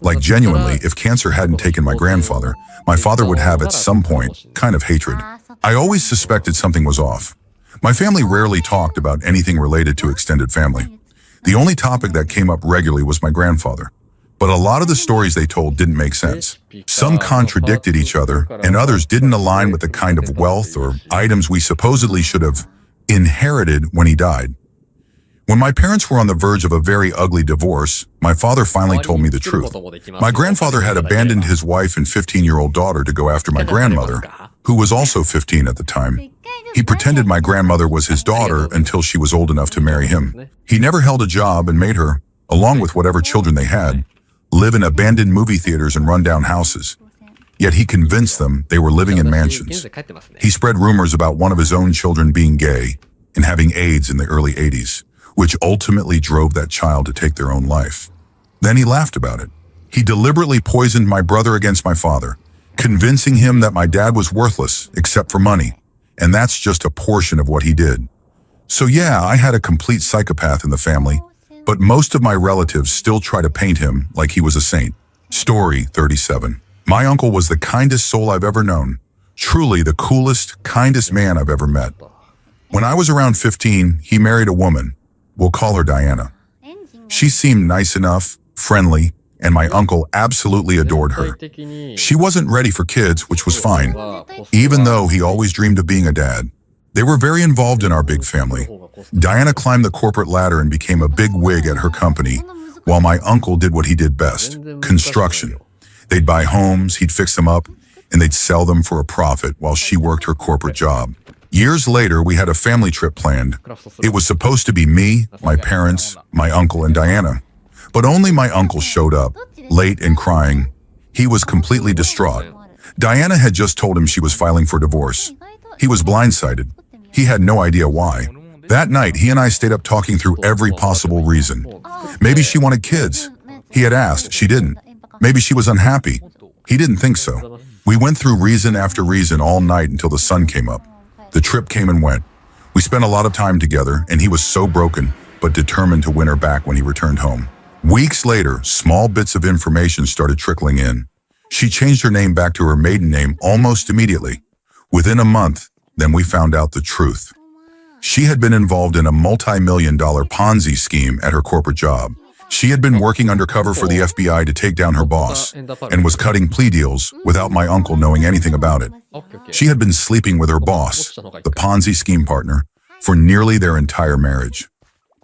Like genuinely, if cancer hadn't taken my grandfather, my father would have at some point kind of hatred. I always suspected something was off. My family rarely talked about anything related to extended family. The only topic that came up regularly was my grandfather. But a lot of the stories they told didn't make sense. Some contradicted each other, and others didn't align with the kind of wealth or items we supposedly should have inherited when he died. When my parents were on the verge of a very ugly divorce, my father finally told me the truth. My grandfather had abandoned his wife and 15-year-old daughter to go after my grandmother, who was also 15 at the time. He pretended my grandmother was his daughter until she was old enough to marry him. He never held a job and made her, along with whatever children they had, live in abandoned movie theaters and rundown houses. Yet he convinced them they were living in mansions. He spread rumors about one of his own children being gay and having AIDS in the early 80s, which ultimately drove that child to take their own life. Then he laughed about it. He deliberately poisoned my brother against my father, convincing him that my dad was worthless except for money. And that's just a portion of what he did. So yeah, I had a complete psychopath in the family, but most of my relatives still try to paint him like he was a saint. Story 37. My uncle was the kindest soul I've ever known. Truly the coolest, kindest man I've ever met. When I was around 15, he married a woman. We'll call her Diana. She seemed nice enough, friendly, and my uncle absolutely adored her. She wasn't ready for kids, which was fine, even though he always dreamed of being a dad. They were very involved in our big family. Diana climbed the corporate ladder and became a big wig at her company, while my uncle did what he did best, construction. They'd buy homes, he'd fix them up, and they'd sell them for a profit while she worked her corporate job. Years later, we had a family trip planned. It was supposed to be me, my parents, my uncle, and Diana. But only my uncle showed up, late and crying. He was completely distraught. Diana had just told him she was filing for divorce. He was blindsided. He had no idea why. That night, he and I stayed up talking through every possible reason. Maybe she wanted kids. He had asked, she didn't. Maybe she was unhappy. He didn't think so. We went through reason after reason all night until the sun came up. The trip came and went. We spent a lot of time together, and he was so broken, but determined to win her back when he returned home. Weeks later, small bits of information started trickling in. She changed her name back to her maiden name almost immediately. Within a month, then we found out the truth. She had been involved in a multi-million-dollar Ponzi scheme at her corporate job. She had been working undercover for the FBI to take down her boss and was cutting plea deals without my uncle knowing anything about it. She had been sleeping with her boss, the Ponzi scheme partner, for nearly their entire marriage.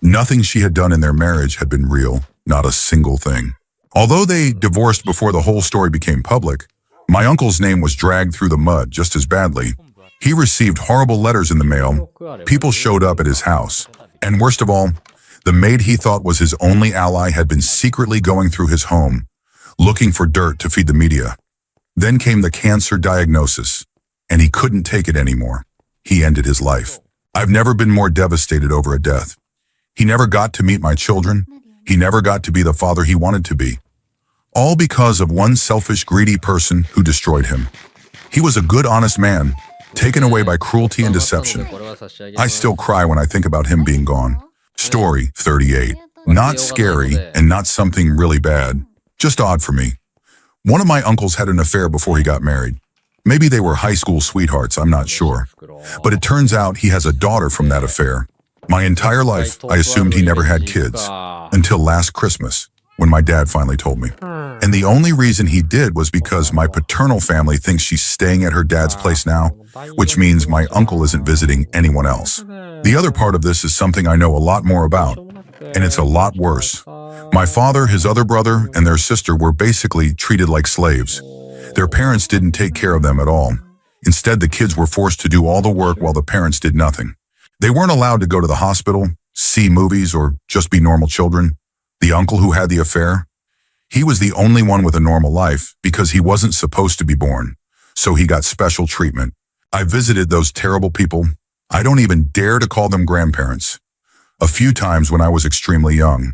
Nothing she had done in their marriage had been real. Not a single thing. Although they divorced before the whole story became public, my uncle's name was dragged through the mud just as badly. He received horrible letters in the mail. People showed up at his house. And worst of all, the maid he thought was his only ally had been secretly going through his home, looking for dirt to feed the media. Then came the cancer diagnosis, and he couldn't take it anymore. He ended his life. I've never been more devastated over a death. He never got to meet my children. He never got to be the father he wanted to be. All because of one selfish, greedy person who destroyed him. He was a good, honest man, taken away by cruelty and deception. I still cry when I think about him being gone. Story 38. Not scary and not something really bad, just odd for me. One of my uncles had an affair before he got married. Maybe they were high school sweethearts, I'm not sure. But it turns out he has a daughter from that affair. My entire life, I assumed he never had kids, until last Christmas, when my dad finally told me. And the only reason he did was because my paternal family thinks she's staying at her dad's place now, which means my uncle isn't visiting anyone else. The other part of this is something I know a lot more about, and it's a lot worse. My father, his other brother, and their sister were basically treated like slaves. Their parents didn't take care of them at all. Instead, the kids were forced to do all the work while the parents did nothing. They weren't allowed to go to the hospital, see movies, or just be normal children. The uncle who had the affair, he was the only one with a normal life because he wasn't supposed to be born, so he got special treatment. I visited those terrible people. I don't even dare to call them grandparents. a few times when I was extremely young.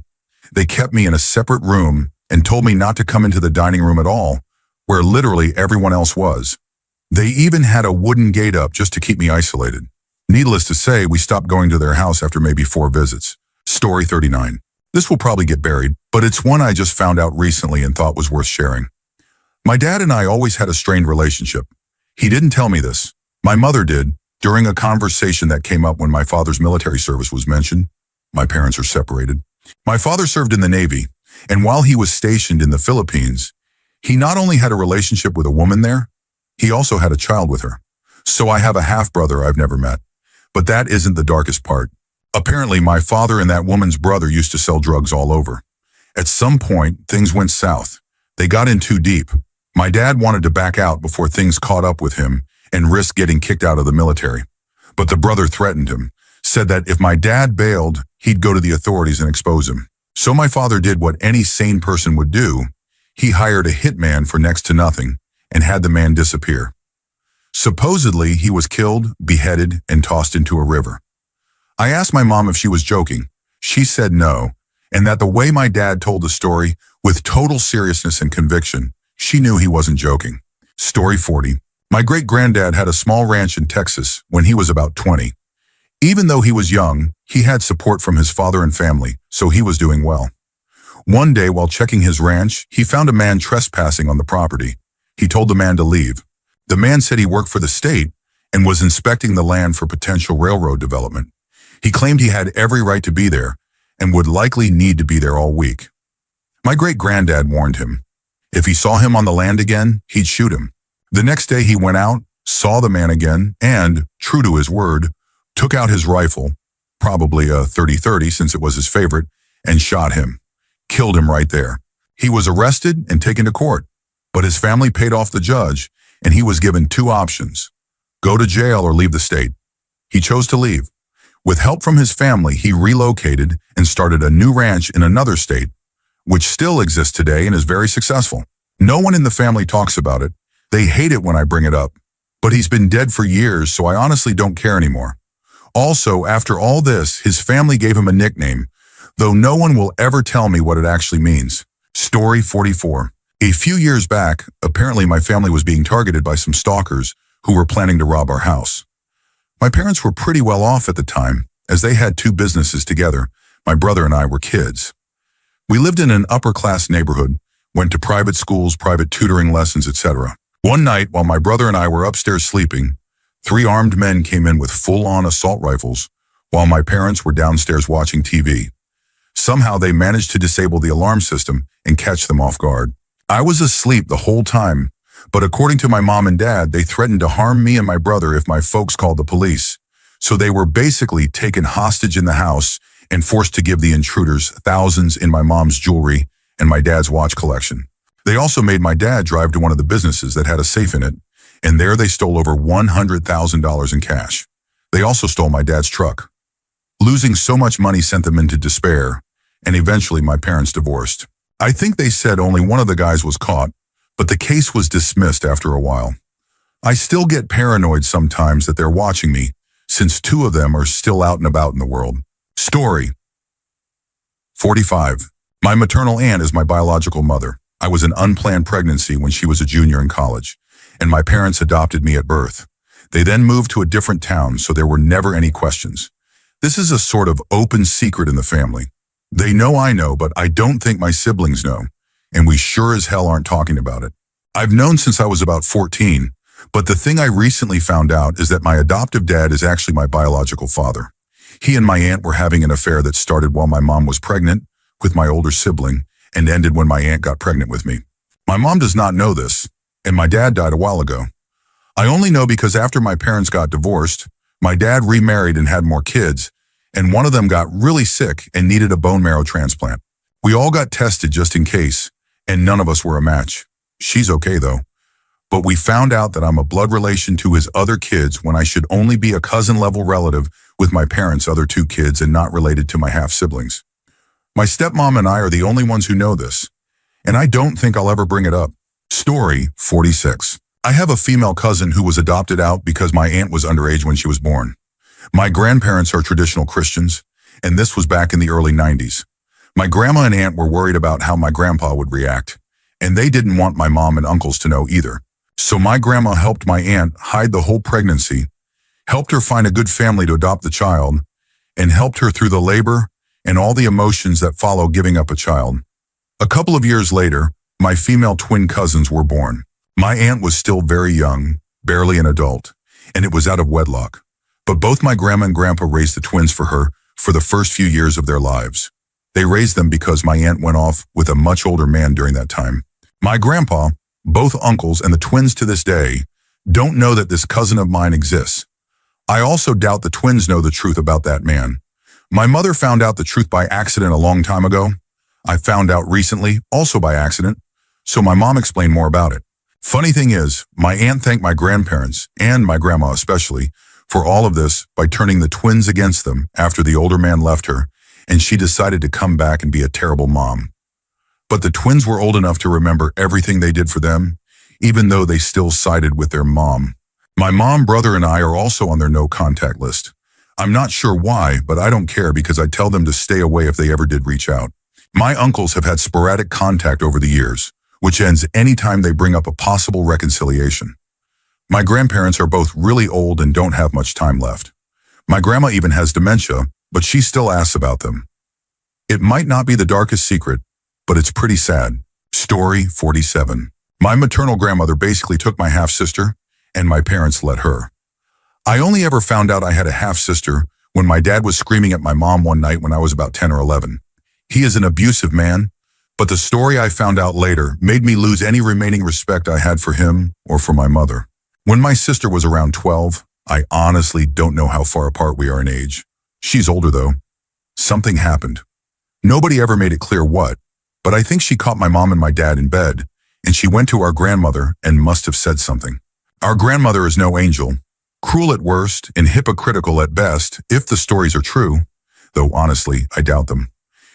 They kept me in a separate room and told me not to come into the dining room at all, where literally everyone else was. They even had a wooden gate up just to keep me isolated. Needless to say, we stopped going to their house after maybe 4 visits. Story 39. This will probably get buried, but it's one I just found out recently and thought was worth sharing. My dad and I always had a strained relationship. He didn't tell me this. My mother did, during a conversation that came up when my father's military service was mentioned. My parents are separated. My father served in the Navy, and while he was stationed in the Philippines, he not only had a relationship with a woman there, he also had a child with her. So I have a half-brother I've never met. But that isn't the darkest part. Apparently, my father and that woman's brother used to sell drugs all over. At some point, things went south. They got in too deep. My dad wanted to back out before things caught up with him and risk getting kicked out of the military. But the brother threatened him, said that if my dad bailed, he'd go to the authorities and expose him. So my father did what any sane person would do. He hired a hitman for next to nothing and had the man disappear. Supposedly, he was killed, beheaded, and tossed into a river. I asked my mom if she was joking. She said no, and that the way my dad told the story, with total seriousness and conviction, she knew he wasn't joking. Story 40. My great-granddad had a small ranch in Texas when he was about 20. Even though he was young, he had support from his father and family, so he was doing well. One day, while checking his ranch, he found a man trespassing on the property. He told the man to leave. The man said he worked for the state and was inspecting the land for potential railroad development. He claimed he had every right to be there and would likely need to be there all week. My great-granddad warned him. If he saw him on the land again, he'd shoot him. The next day he went out, saw the man again, and, true to his word, took out his rifle, probably a .30-30 since it was his favorite, and shot him. Killed him right there. He was arrested and taken to court, but his family paid off the judge, and he was given 2 options: go to jail or leave the state. He chose to leave. With help from his family, he relocated and started a new ranch in another state, which still exists today and is very successful. No one in the family talks about it. They hate it when I bring it up. But he's been dead for years, so I honestly don't care anymore. Also, after all this, his family gave him a nickname, though no one will ever tell me what it actually means. Story 44. A few years back, apparently my family was being targeted by some stalkers who were planning to rob our house. My parents were pretty well off at the time, as they had 2 businesses together. My brother and I were kids. We lived in an upper-class neighborhood, went to private schools, private tutoring lessons, etc. One night, while my brother and I were upstairs sleeping, 3 armed men came in with full-on assault rifles, while my parents were downstairs watching TV. Somehow they managed to disable the alarm system and catch them off guard. I was asleep the whole time, but according to my mom and dad, they threatened to harm me and my brother if my folks called the police. So they were basically taken hostage in the house and forced to give the intruders thousands in my mom's jewelry and my dad's watch collection. They also made my dad drive to one of the businesses that had a safe in it, and there they stole over $100,000 in cash. They also stole my dad's truck. Losing so much money sent them into despair, and eventually my parents divorced. I think they said only one of the guys was caught, but the case was dismissed after a while. I still get paranoid sometimes that they're watching me, since 2 of them are still out and about in the world. Story 45. My maternal aunt is my biological mother. I was an unplanned pregnancy when she was a junior in college, and my parents adopted me at birth. They then moved to a different town, so there were never any questions. This is a sort of open secret in the family. They know I know, but I don't think my siblings know, and we sure as hell aren't talking about it. I've known since I was about 14, but the thing I recently found out is that my adoptive dad is actually my biological father. He and my aunt were having an affair that started while my mom was pregnant with my older sibling and ended when my aunt got pregnant with me. My mom does not know this, and my dad died a while ago. I only know because after my parents got divorced, my dad remarried and had more kids, and one of them got really sick and needed a bone marrow transplant. We all got tested just in case, and none of us were a match. She's okay though. But we found out that I'm a blood relation to his other kids when I should only be a cousin-level relative with my parents' other 2 kids and not related to my half-siblings. My stepmom and I are the only ones who know this, and I don't think I'll ever bring it up. Story 46. I have a female cousin who was adopted out because my aunt was underage when she was born. My grandparents are traditional Christians, and this was back in the early 90s. My grandma and aunt were worried about how my grandpa would react, and they didn't want my mom and uncles to know either. So my grandma helped my aunt hide the whole pregnancy, helped her find a good family to adopt the child, and helped her through the labor and all the emotions that follow giving up a child. A couple of years later, my female twin cousins were born. My aunt was still very young, barely an adult, and it was out of wedlock. But both my grandma and grandpa raised the twins for her for the first few years of their lives. They raised them because my aunt went off with a much older man during that time. My grandpa, both uncles, and the twins to this day don't know that this cousin of mine exists. I also doubt the twins know the truth about that man. My mother found out the truth by accident a long time ago. I found out recently, also by accident, so my mom explained more about it. Funny thing is, my aunt thanked my grandparents, and my grandma especially, for all of this by turning the twins against them after the older man left her, and she decided to come back and be a terrible mom. But the twins were old enough to remember everything they did for them, even though they still sided with their mom. My mom, brother, and I are also on their no-contact list. I'm not sure why, but I don't care because I tell them to stay away if they ever did reach out. My uncles have had sporadic contact over the years, which ends anytime they bring up a possible reconciliation. My grandparents are both really old and don't have much time left. My grandma even has dementia, but she still asks about them. It might not be the darkest secret, but it's pretty sad. Story 47. My maternal grandmother basically took my half-sister, and my parents let her. I only ever found out I had a half-sister when my dad was screaming at my mom one night when I was about 10 or 11. He is an abusive man, but the story I found out later made me lose any remaining respect I had for him or for my mother. When my sister was around 12, I honestly don't know how far apart we are in age. She's older though. Something happened. Nobody ever made it clear what, but I think she caught my mom and my dad in bed, and she went to our grandmother and must have said something. Our grandmother is no angel, cruel at worst and hypocritical at best if the stories are true, though honestly, I doubt them.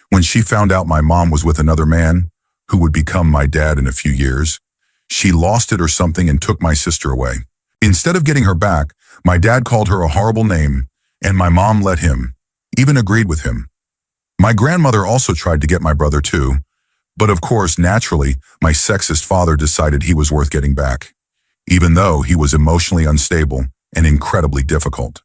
When she found out my mom was with another man, who would become my dad in a few years, she lost it or something and took my sister away. Instead of getting her back, my dad called her a horrible name, and my mom let him, even agreed with him. My grandmother also tried to get my brother too, but of course, naturally, my sexist father decided he was worth getting back, even though he was emotionally unstable and incredibly difficult.